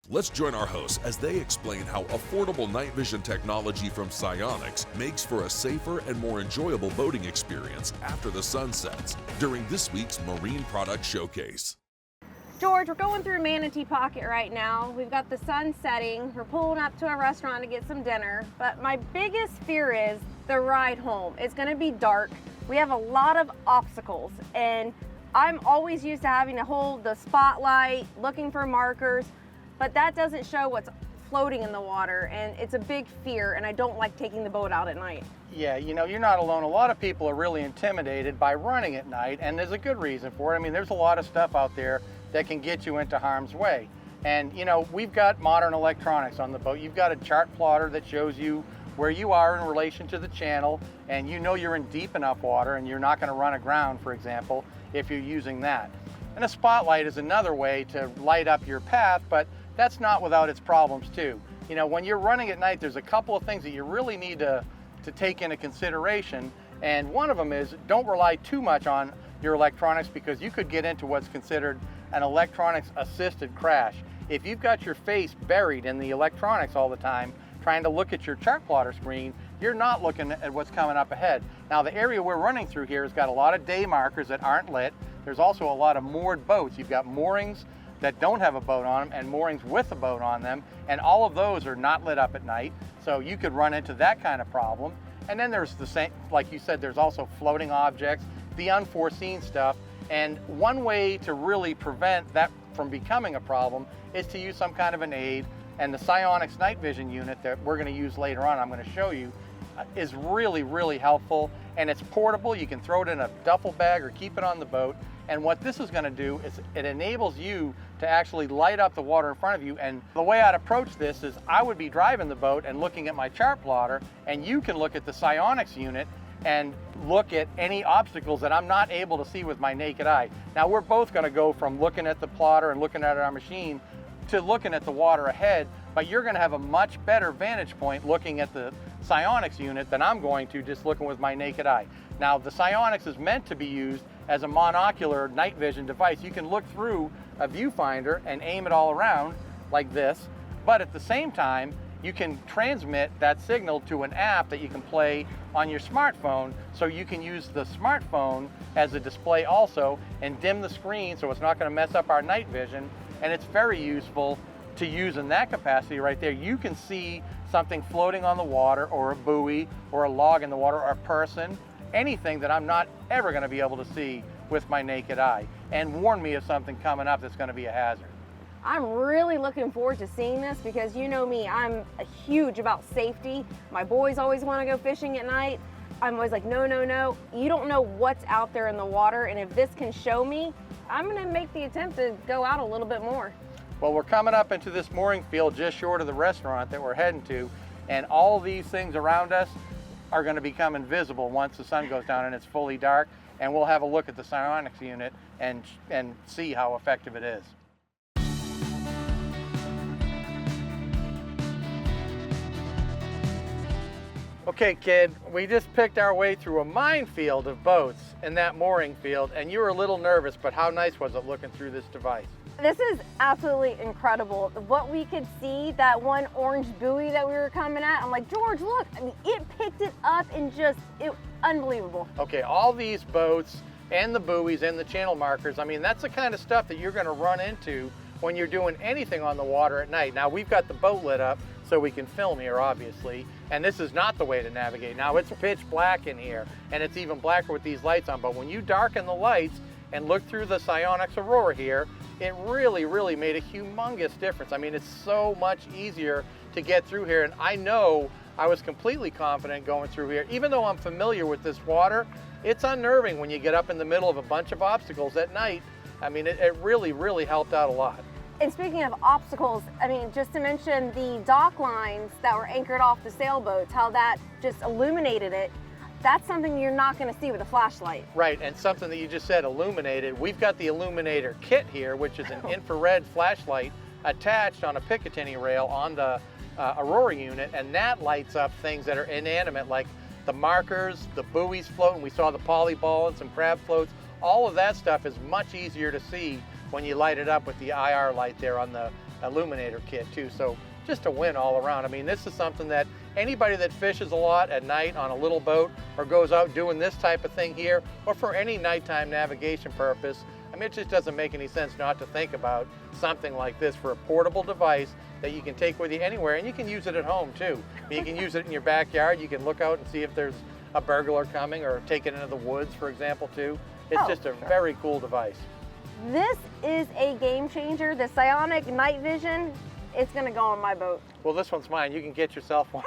Let's join our hosts as they explain how affordable night vision technology from SIONYX makes for a safer and more enjoyable boating experience after the sun sets during this week's Marine Product Showcase. George, we're going through Manatee Pocket right now. We've got the sun setting. We're pulling up to a restaurant to get some dinner. But my biggest fear is the ride home. It's going to be dark. We have a lot of obstacles, and I'm always used to having to hold the spotlight, looking for markers, but that doesn't show what's floating in the water, and it's a big fear, and I don't like taking the boat out at night. Yeah, you know, you're not alone. A lot of people are really intimidated by running at night, and there's a good reason for it. I mean, there's a lot of stuff out there that can get you into harm's way. And, you know, we've got modern electronics on the boat. You've got a chart plotter that shows you where you are in relation to the channel, and you know you're in deep enough water and you're not going to run aground, for example, if you're using that. And a spotlight is another way to light up your path, but that's not without its problems too. You know, when you're running at night, there's a couple of things that you really need to take into consideration, and one of them is don't rely too much on your electronics, because you could get into what's considered an electronics assisted crash. If you've got your face buried in the electronics all the time, trying to look at your chart plotter screen, you're not looking at what's coming up ahead. Now, the area we're running through here has got a lot of day markers that aren't lit. There's also a lot of moored boats. You've got moorings that don't have a boat on them and moorings with a boat on them, and all of those are not lit up at night, so you could run into that kind of problem. And then there's the same, like you said, there's also floating objects, the unforeseen stuff, and one way to really prevent that from becoming a problem is to use some kind of an aid. And the SIONYX night vision unit that we're going to use later on, I'm going to show you, is really, really helpful. And it's portable. You can throw it in a duffel bag or keep it on the boat. And what this is going to do is it enables you to actually light up the water in front of you. And the way I'd approach this is I would be driving the boat and looking at my chart plotter, and you can look at the SIONYX unit and look at any obstacles that I'm not able to see with my naked eye. Now, we're both going to go from looking at the plotter and looking at our machine to looking at the water ahead, but you're going to have a much better vantage point looking at the SIONYX unit than I'm going to just looking with my naked eye. Now, the SIONYX is meant to be used as a monocular night vision device. You can look through a viewfinder and aim it all around like this, but at the same time, you can transmit that signal to an app that you can play on your smartphone, so you can use the smartphone as a display also and dim the screen so it's not going to mess up our night vision. And it's very useful to use in that capacity right there. You can see something floating on the water, or a buoy, or a log in the water, or a person, anything that I'm not ever going to be able to see with my naked eye, and warn me of something coming up that's going to be a hazard. I'm really looking forward to seeing this, because you know me, I'm huge about safety. My boys always want to go fishing at night. I'm always like, no, no, no. You don't know what's out there in the water, and if this can show me, I'm going to make the attempt to go out a little bit more. Well, we're coming up into this mooring field just short of the restaurant that we're heading to, and all these things around us are going to become invisible once the sun goes down and it's fully dark, and we'll have a look at the SIONYX unit and see how effective it is. Okay, kid, we just picked our way through a minefield of boats in that mooring field, and you were a little nervous, but how nice was it looking through this device? This is absolutely incredible. What we could see, that one orange buoy that we were coming at, I'm like, George, look, I mean, it picked it up and unbelievable. Okay, all these boats and the buoys and the channel markers, I mean, that's the kind of stuff that you're gonna run into when you're doing anything on the water at night. Now, we've got the boat lit up so we can film here, obviously, and this is not the way to navigate. Now, it's pitch black in here, and it's even blacker with these lights on, but when you darken the lights and look through the SIONYX Aurora here, it really, really made a humongous difference. I mean, it's so much easier to get through here, and I know I was completely confident going through here. Even though I'm familiar with this water, it's unnerving when you get up in the middle of a bunch of obstacles at night. I mean, it really, really helped out a lot. And speaking of obstacles, I mean, just to mention the dock lines that were anchored off the sailboats, how that just illuminated it. That's something you're not going to see with a flashlight. Right, and something that you just said, illuminated. We've got the illuminator kit here, which is an infrared flashlight attached on a Picatinny rail on the Aurora unit, and that lights up things that are inanimate, like the markers, the buoys floating. We saw the polyball and some crab floats. All of that stuff is much easier to see when you light it up with the IR light there on the illuminator kit too. So just a win all around. I mean, this is something that anybody that fishes a lot at night on a little boat or goes out doing this type of thing here, or for any nighttime navigation purpose, I mean, it just doesn't make any sense not to think about something like this for a portable device that you can take with you anywhere, and you can use it at home too. I mean, you can use it in your backyard. You can look out and see if there's a burglar coming, or take it into the woods, for example, too. It's just a very cool device. This is a game changer. The SIONYX night vision, it's gonna go on my boat. Well, this one's mine. You can get yourself one.